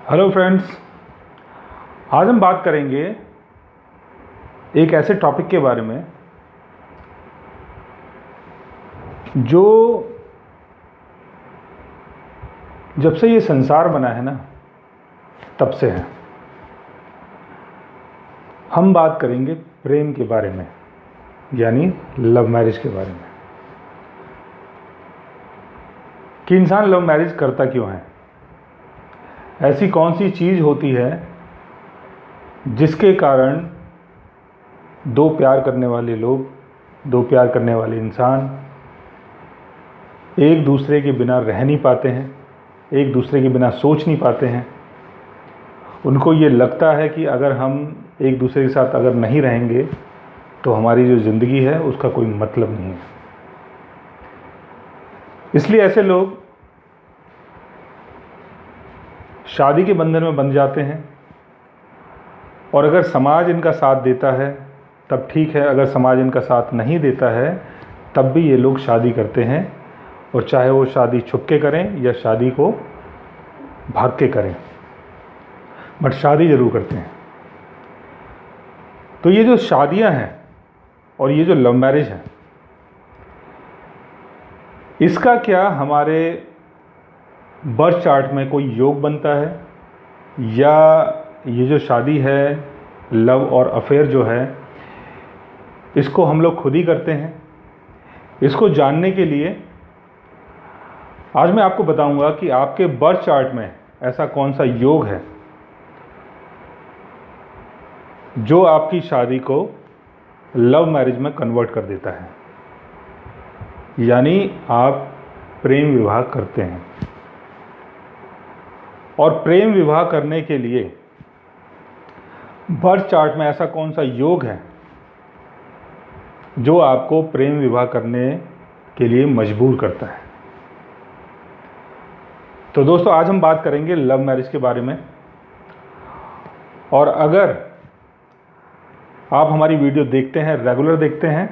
Hello friends, आज हम बात करेंगे एक ऐसे टॉपिक के बारे में जो जब से ये संसार बना है ना तब से है। हम बात करेंगे प्रेम के बारे में, यानी लव मैरिज के बारे में कि इंसान लव मैरिज करता क्यों है। ऐसी कौन सी चीज़ होती है जिसके कारण दो प्यार करने वाले लोग, दो प्यार करने वाले इंसान एक दूसरे के बिना रह नहीं पाते हैं, एक दूसरे के बिना सोच नहीं पाते हैं। उनको ये लगता है कि अगर हम एक दूसरे के साथ अगर नहीं रहेंगे तो हमारी जो ज़िंदगी है उसका कोई मतलब नहीं है। इसलिए ऐसे लोग शादी के बंधन में बंध जाते हैं, और अगर समाज इनका साथ देता है तब ठीक है, अगर समाज इनका साथ नहीं देता है तब भी ये लोग शादी करते हैं, और चाहे वो शादी छुप के करें या शादी को भाग के करें, बट शादी ज़रूर करते हैं। तो ये जो शादियां हैं और ये जो लव मैरिज है, इसका क्या हमारे बर्थ चार्ट में कोई योग बनता है, या ये जो शादी है, लव और अफेयर जो है, इसको हम लोग खुद ही करते हैं। इसको जानने के लिए आज मैं आपको बताऊंगा कि आपके बर्थ चार्ट में ऐसा कौन सा योग है जो आपकी शादी को लव मैरिज में कन्वर्ट कर देता है, यानी आप प्रेम विवाह करते हैं। और प्रेम विवाह करने के लिए बर्थ चार्ट में ऐसा कौन सा योग है जो आपको प्रेम विवाह करने के लिए मजबूर करता है। तो दोस्तों, आज हम बात करेंगे लव मैरिज के बारे में। और अगर आप हमारी वीडियो देखते हैं, रेगुलर देखते हैं,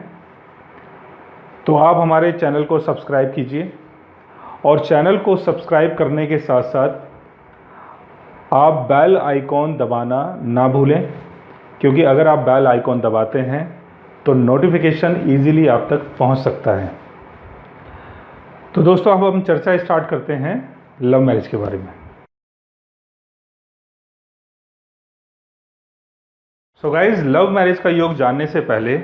तो आप हमारे चैनल को सब्सक्राइब कीजिए, और चैनल को सब्सक्राइब करने के साथ साथ आप बेल आइकॉन दबाना ना भूलें, क्योंकि अगर आप बेल आइकॉन दबाते हैं तो नोटिफिकेशन ईजीली आप तक पहुंच सकता है। तो दोस्तों, अब हम चर्चा स्टार्ट करते हैं लव मैरिज के बारे में। सो गाइज, लव मैरिज का योग जानने से पहले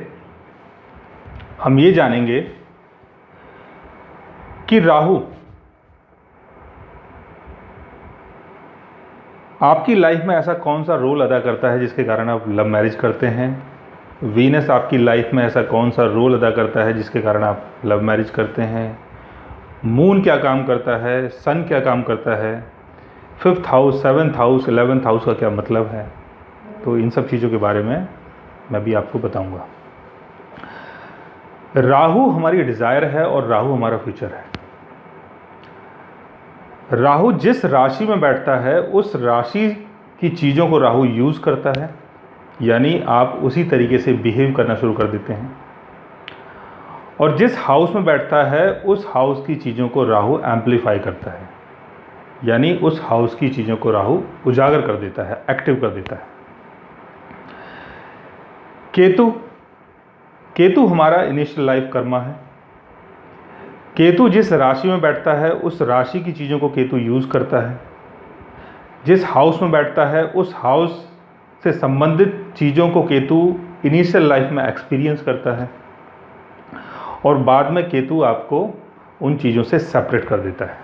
हम ये जानेंगे कि राहु आपकी लाइफ में ऐसा कौन सा रोल अदा करता है जिसके कारण आप लव मैरिज करते हैं। वीनस आपकी लाइफ में ऐसा कौन सा रोल अदा करता है जिसके कारण आप लव मैरिज करते हैं। मून क्या काम करता है, सन क्या काम करता है, 5th house, 7th house, 11th house का क्या मतलब है। तो इन सब चीज़ों के बारे में मैं भी आपको बताऊंगा। राहु हमारी डिज़ायर है और राहु हमारा फ्यूचर है। राहु जिस राशि में बैठता है उस राशि की चीज़ों को राहु यूज़ करता है, यानी आप उसी तरीके से बिहेव करना शुरू कर देते हैं। और जिस हाउस में बैठता है उस हाउस की चीज़ों को राहु एम्पलीफाई करता है, यानी उस हाउस की चीज़ों को राहु उजागर कर देता है, एक्टिव कर देता है। केतु हमारा इनिशियल लाइफ कर्मा है। केतु जिस राशि में बैठता है उस राशि की चीज़ों को केतु यूज़ करता है। जिस हाउस में बैठता है उस हाउस से संबंधित चीज़ों को केतु इनिशियल लाइफ में एक्सपीरियंस करता है, और बाद में केतु आपको उन चीज़ों से सेपरेट कर देता है।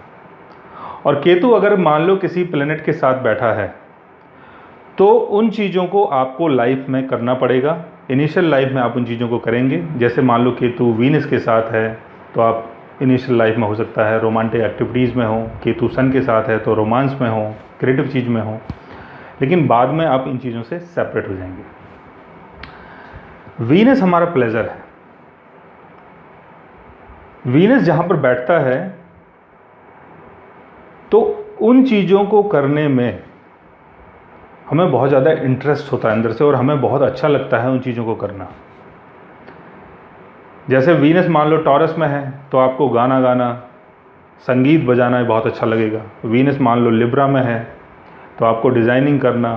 और केतु अगर मान लो किसी प्लेनेट के साथ बैठा है तो उन चीज़ों को आपको लाइफ में करना पड़ेगा। इनिशियल लाइफ में आप उन चीज़ों को करेंगे। जैसे मान लो केतु वीनस के साथ है तो आप इनिशियल लाइफ में हो सकता है रोमांटिक एक्टिविटीज़ में हो, केतु सन के साथ है तो रोमांस में हो, क्रिएटिव चीज़ में हो, लेकिन बाद में आप इन चीज़ों से सेपरेट हो जाएंगे। वीनस हमारा प्लेजर है। वीनस जहाँ पर बैठता है तो उन चीज़ों को करने में हमें बहुत ज़्यादा इंटरेस्ट होता है अंदर से, और हमें बहुत अच्छा लगता है उन चीज़ों को करना। जैसे वीनस मान लो टॉरस में है तो आपको गाना गाना, संगीत बजाना बहुत अच्छा लगेगा। वीनस मान लो लिब्रा में है तो आपको डिज़ाइनिंग करना,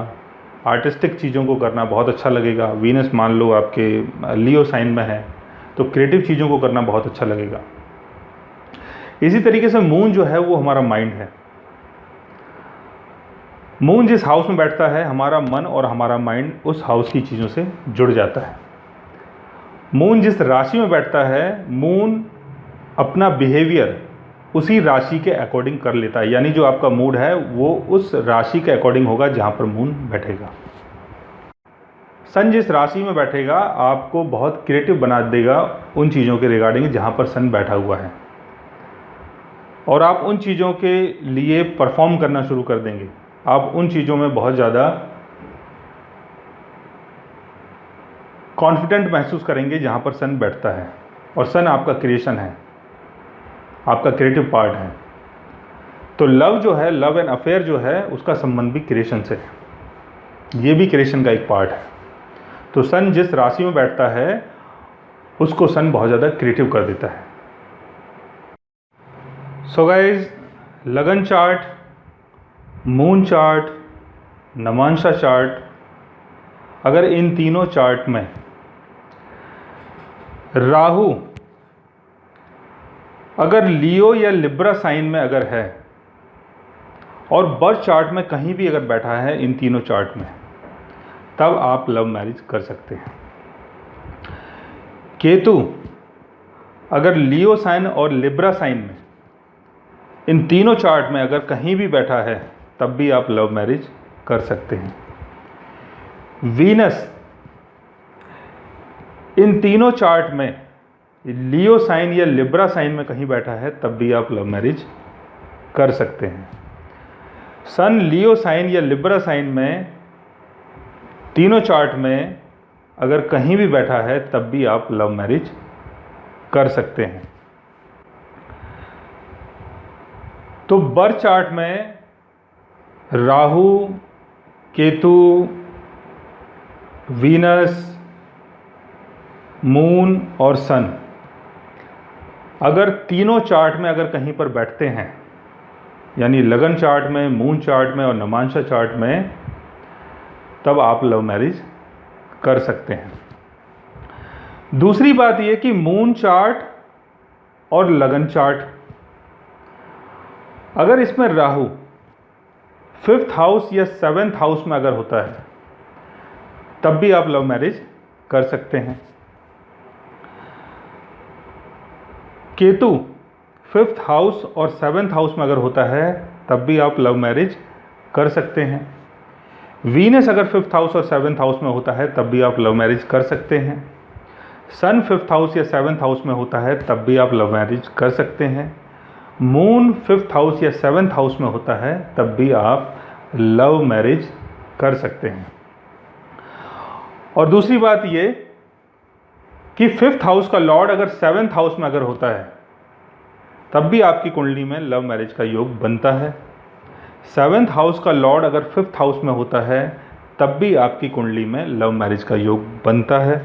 आर्टिस्टिक चीज़ों को करना बहुत अच्छा लगेगा। वीनस मान लो आपके लियो साइन में है तो क्रिएटिव चीज़ों को करना बहुत अच्छा लगेगा। इसी तरीके से मून जो है वो हमारा माइंड है। मून जिस हाउस में बैठता है हमारा मन और हमारा माइंड उस हाउस की चीज़ों से जुड़ जाता है। मून जिस राशि में बैठता है, मून अपना बिहेवियर उसी राशि के अकॉर्डिंग कर लेता है, यानी जो आपका मूड है वो उस राशि के अकॉर्डिंग होगा जहाँ पर मून बैठेगा। सन जिस राशि में बैठेगा आपको बहुत क्रिएटिव बना देगा उन चीज़ों के रिगार्डिंग जहाँ पर सन बैठा हुआ है, और आप उन चीज़ों के लिए परफॉर्म करना शुरू कर देंगे। आप उन चीज़ों में बहुत ज़्यादा कॉन्फिडेंट महसूस करेंगे जहाँ पर सन बैठता है, और सन आपका क्रिएशन है, आपका क्रिएटिव पार्ट है। तो लव जो है, लव एंड अफेयर जो है, उसका संबंध भी क्रिएशन से है, ये भी क्रिएशन का एक पार्ट है। तो सन जिस राशि में बैठता है उसको सन बहुत ज़्यादा क्रिएटिव कर देता है। सो गाइज, लगन चार्ट, मून चार्ट, नमांशा चार्ट, अगर इन तीनों चार्ट में राहु अगर लियो या लिब्रा साइन में अगर है और बर्थ चार्ट में कहीं भी अगर बैठा है इन तीनों चार्ट में, तब आप लव मैरिज कर सकते हैं। केतु अगर लियो साइन और लिब्रा साइन में इन तीनों चार्ट में अगर कहीं भी बैठा है तब भी आप लव मैरिज कर सकते हैं। वीनस इन तीनों चार्ट में लियो साइन या लिब्रा साइन में कहीं बैठा है तब भी आप लव मैरिज कर सकते हैं। सन लियो साइन या लिब्रा साइन में तीनों चार्ट में अगर कहीं भी बैठा है तब भी आप लव मैरिज कर सकते हैं। तो बर्थ चार्ट में राहु, केतु, वीनस, मून और सन अगर तीनों चार्ट में अगर कहीं पर बैठते हैं, यानी लगन चार्ट में, मून चार्ट में और नमांशा चार्ट में, तब आप लव मैरिज कर सकते हैं। दूसरी बात यह कि मून चार्ट और लगन चार्ट अगर इसमें राहु 5th हाउस या 7th हाउस में अगर होता है तब भी आप लव मैरिज कर सकते हैं। केतु 5th हाउस और 7th हाउस में अगर होता है तब भी आप लव मैरिज कर सकते हैं। वीनस अगर 5th हाउस और 7th हाउस में होता है तब भी आप लव मैरिज कर सकते हैं। सन 5th हाउस या 7th हाउस में होता है तब भी आप लव मैरिज कर सकते हैं। मून 5th हाउस या 7th हाउस में होता है तब भी आप लव मैरिज कर सकते हैं। और दूसरी बात ये कि 5th हाउस का लॉर्ड अगर 7th हाउस में अगर होता है तब भी आपकी कुंडली में लव मैरिज का योग बनता है। 7th हाउस का लॉर्ड अगर 5th हाउस में होता है तब भी आपकी कुंडली में लव मैरिज का योग बनता है।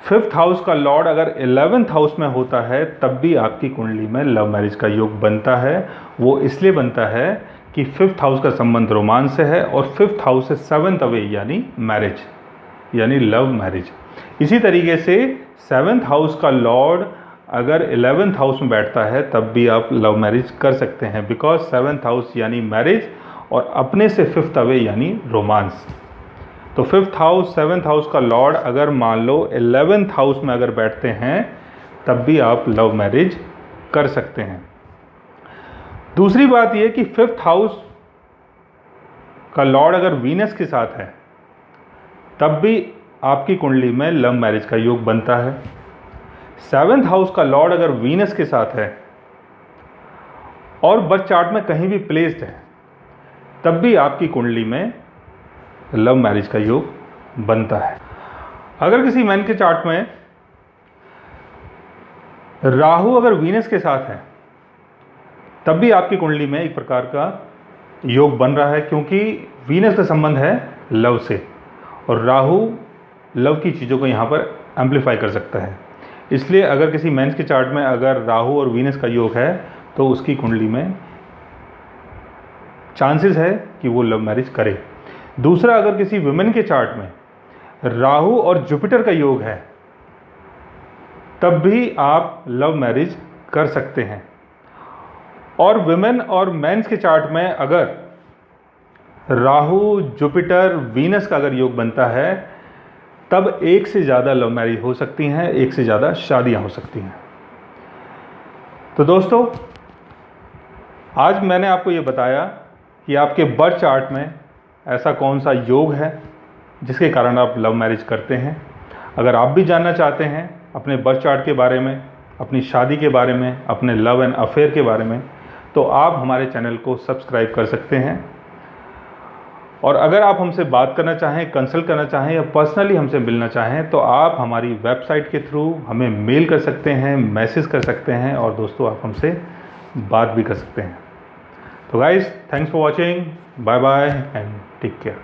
5th हाउस का लॉर्ड अगर 11th हाउस में होता है तब भी आपकी कुंडली में लव मैरिज का योग बनता है। वो इसलिए बनता है कि 5th हाउस का संबंध रोमांस से है और 5th हाउस से 7th अवे यानी मैरिज, यानी लव मैरिज। इसी तरीके से 7th हाउस का लॉर्ड अगर 11th हाउस में बैठता है तब भी आप लव मैरिज कर सकते हैं, बिकॉज 7th हाउस यानी मैरिज और अपने से 5th अवे यानी रोमांस। तो 5th हाउस 7th हाउस का लॉर्ड अगर मान लो 11th हाउस में अगर बैठते हैं तब भी आप लव मैरिज कर सकते हैं। दूसरी बात यह कि 5th हाउस का लॉर्ड अगर वीनस के साथ है तब भी आपकी कुंडली में लव मैरिज का योग बनता है। 7th हाउस का लॉर्ड अगर वीनस के साथ है और बर्थ चार्ट में कहीं भी प्लेस्ड है तब भी आपकी कुंडली में लव मैरिज का योग बनता है। अगर किसी मैन के चार्ट में राहु अगर वीनस के साथ है तब भी आपकी कुंडली में एक प्रकार का योग बन रहा है, क्योंकि वीनस का संबंध है लव से और राहु लव की चीज़ों को यहाँ पर एम्पलीफाई कर सकता है। इसलिए अगर किसी मेंस के चार्ट में अगर राहु और वीनस का योग है तो उसकी कुंडली में चांसेस है कि वो लव मैरिज करे। दूसरा, अगर किसी वुमेन के चार्ट में राहु और जुपिटर का योग है तब भी आप लव मैरिज कर सकते हैं। और वुमेन और मेंस के चार्ट में अगर राहु, जुपिटर, वीनस का अगर योग बनता है तब एक से ज़्यादा लव मैरिज हो सकती हैं, एक से ज़्यादा शादियां हो सकती हैं। तो दोस्तों, आज मैंने आपको ये बताया कि आपके बर्थ चार्ट में ऐसा कौन सा योग है जिसके कारण आप लव मैरिज करते हैं। अगर आप भी जानना चाहते हैं अपने बर्थ चार्ट के बारे में, अपनी शादी के बारे में, अपने लव एंड अफेयर के बारे में, तो आप हमारे चैनल को सब्सक्राइब कर सकते हैं। और अगर आप हमसे बात करना चाहें, कंसल्ट करना चाहें या पर्सनली हमसे मिलना चाहें तो आप हमारी वेबसाइट के थ्रू हमें मेल कर सकते हैं, मैसेज कर सकते हैं और दोस्तों आप हमसे बात भी कर सकते हैं। तो guys, thanks for watching, bye bye and take care.